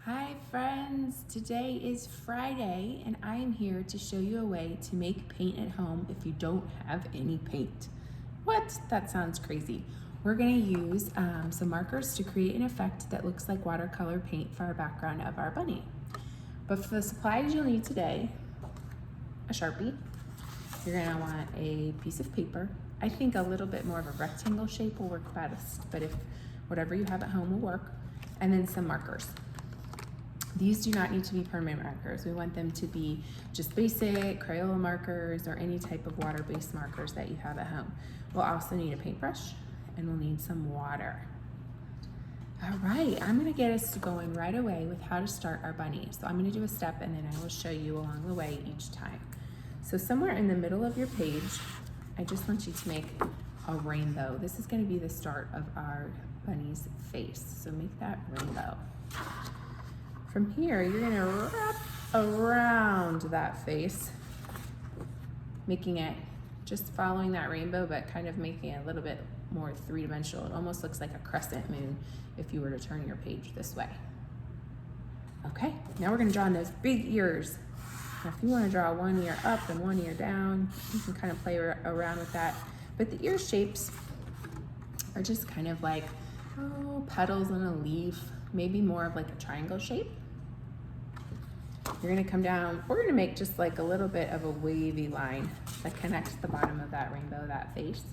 Hi friends, today is Friday and I am here to show you a way to make paint at home if you don't have any paint. What? That sounds crazy. We're going to use some markers to create an effect that looks like watercolor paint for our background of our bunny. But for the supplies you'll need today, a Sharpie, you're going to want a piece of paper. I think a little bit more of a rectangle shape will work best, but if whatever you have at home will work, and then some markers. These do not need to be permanent markers. We want them to be just basic Crayola markers or any type of water-based markers that you have at home. We'll also need a paintbrush and we'll need some water. All right, I'm gonna get us going right away with how to start our bunny. So I'm gonna do a step and then I will show you along the way each time. So somewhere in the middle of your page, I just want you to make a rainbow. This is gonna be the start of our bunny's face. So make that rainbow. From here, you're gonna wrap around that face, making it, just following that rainbow, but kind of making it a little bit more three-dimensional. It almost looks like a crescent moon if you were to turn your page this way. Okay, now we're gonna draw in those big ears. Now if you wanna draw one ear up and one ear down, you can kind of play around with that. But the ear shapes are just kind of like, petals on a leaf, maybe more of like a triangle shape. You're gonna come down, we're gonna make just like a little bit of a wavy line that connects the bottom of that rainbow, that face.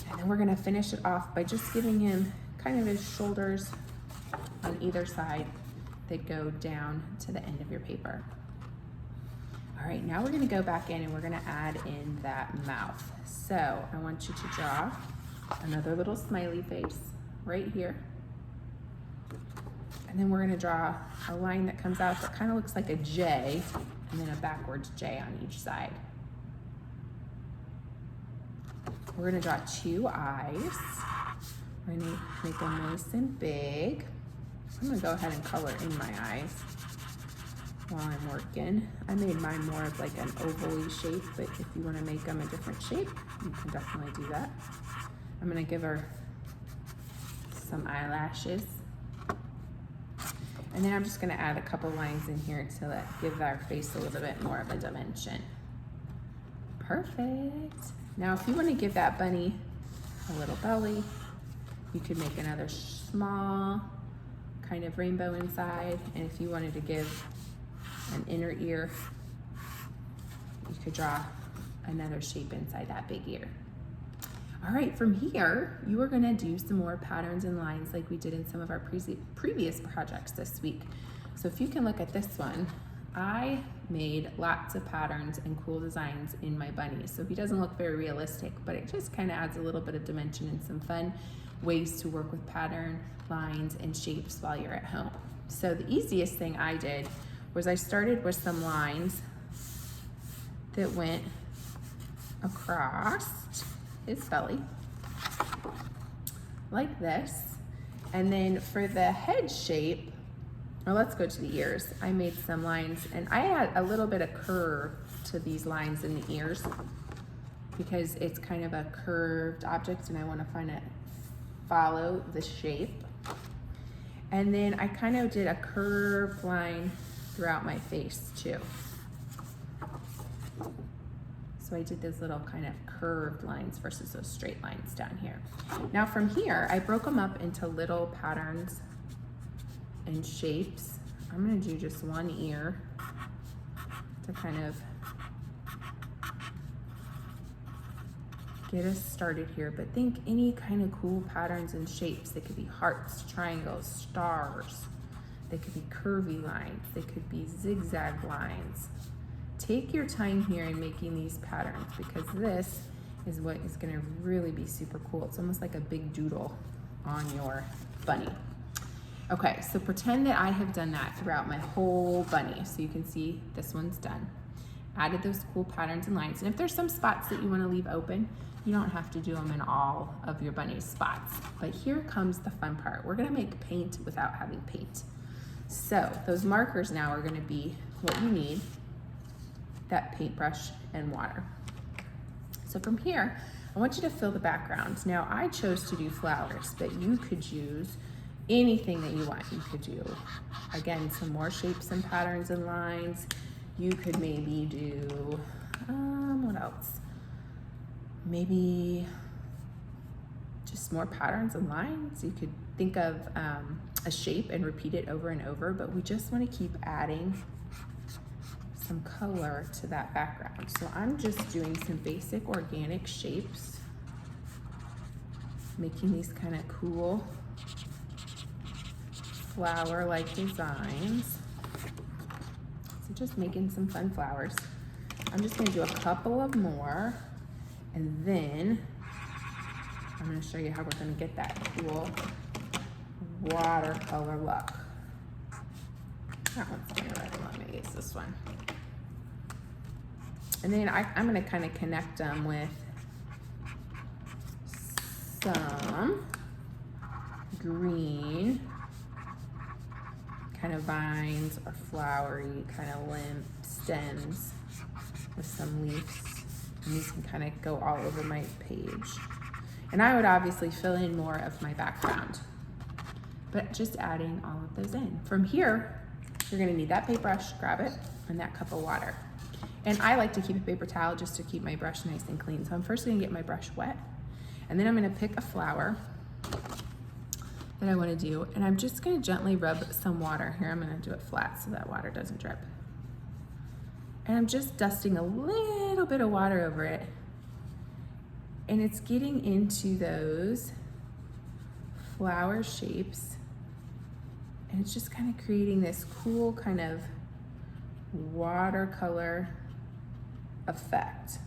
And then we're gonna finish it off by just giving him kind of his shoulders on either side that go down to the end of your paper. All right, now we're gonna go back in and we're gonna add in that mouth. So I want you to draw another little smiley face right here. And then we're gonna draw a line that comes out that kind of looks like a J and then a backwards J on each side. We're gonna draw two eyes. We're gonna make them nice and big. I'm gonna go ahead and color in my eyes while I'm working. I made mine more of like an oval-y shape, but if you wanna make them a different shape, you can definitely do that. I'm gonna give her some eyelashes. And then I'm just gonna add a couple lines in here to give our face a little bit more of a dimension. Perfect. Now, if you wanna give that bunny a little belly, you could make another small kind of rainbow inside. And if you wanted to give an inner ear, you could draw another shape inside that big ear. All right, from here, you are gonna do some more patterns and lines like we did in some of our previous projects this week. So if you can look at this one, I made lots of patterns and cool designs in my bunny. So he doesn't look very realistic, but it just kind of adds a little bit of dimension and some fun ways to work with pattern, lines, and shapes while you're at home. So the easiest thing I did was I started with some lines that went across his belly like this. And then for the head shape, or let's go to the ears, I made some lines and I had a little bit of curve to these lines in the ears because it's kind of a curved object and I want to follow the shape. And then I kind of did a curved line throughout my face too. So I did those little kind of curved lines versus those straight lines down here. Now from here, I broke them up into little patterns and shapes. I'm gonna do just one ear to kind of get us started here, but think any kind of cool patterns and shapes. They could be hearts, triangles, stars. They could be curvy lines. They could be zigzag lines. Take your time here in making these patterns because this is what is gonna really be super cool. It's almost like a big doodle on your bunny. Okay, so pretend that I have done that throughout my whole bunny. So you can see this one's done. Added those cool patterns and lines. And if there's some spots that you wanna leave open, you don't have to do them in all of your bunny's spots. But here comes the fun part. We're gonna make paint without having paint. So those markers now are gonna be what you need, that paintbrush and water. So from here, I want you to fill the background. Now I chose to do flowers, but you could use anything that you want. You could do, again, some more shapes and patterns and lines. You could maybe do, what else? Maybe just more patterns and lines. You could think of a shape and repeat it over and over, but we just want to keep adding some color to that background. So I'm just doing some basic organic shapes, making these kind of cool flower-like designs. So just making some fun flowers. I'm just gonna do a couple of more, and then I'm gonna show you how we're gonna get that cool watercolor look. That one's gonna really let me use this one. And then I'm gonna kind of connect them with some green kind of vines or flowery kind of limb stems with some leaves. And these can kind of go all over my page. And I would obviously fill in more of my background, but just adding all of those in. From here, you're gonna need that paintbrush, grab it, and that cup of water. And I like to keep a paper towel just to keep my brush nice and clean. So I'm first gonna get my brush wet, and then I'm gonna pick a flower that I wanna do, and I'm just gonna gently rub some water. Here, I'm gonna do it flat so that water doesn't drip. And I'm just dusting a little bit of water over it. And it's getting into those flower shapes, and it's just kind of creating this cool kind of watercolor effect.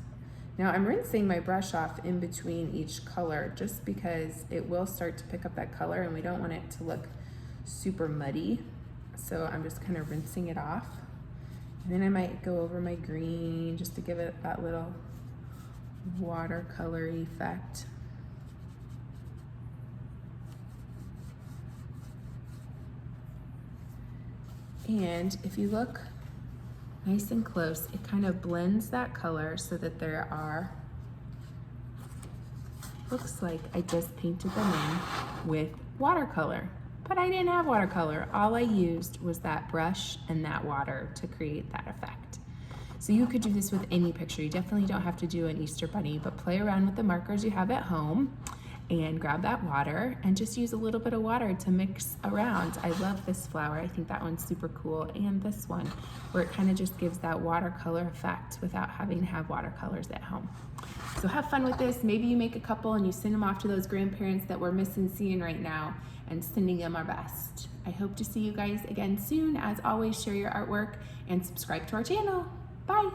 Now I'm rinsing my brush off in between each color just because it will start to pick up that color and we don't want it to look super muddy. So I'm just kind of rinsing it off. And then I might go over my green just to give it that little watercolor effect. And if you look nice and close, it kind of blends that color so that there are, looks like I just painted them in with watercolor, but I didn't have watercolor. All I used was that brush and that water to create that effect. So you could do this with any picture. You definitely don't have to do an Easter bunny, but play around with the markers you have at home and grab that water and just use a little bit of water to mix around. I love this flower. I think that one's super cool. And this one, where it kind of just gives that watercolor effect without having to have watercolors at home. So have fun with this. Maybe you make a couple and you send them off to those grandparents that we're missing seeing right now and sending them our best. I hope to see you guys again soon. As always, share your artwork and subscribe to our channel. Bye.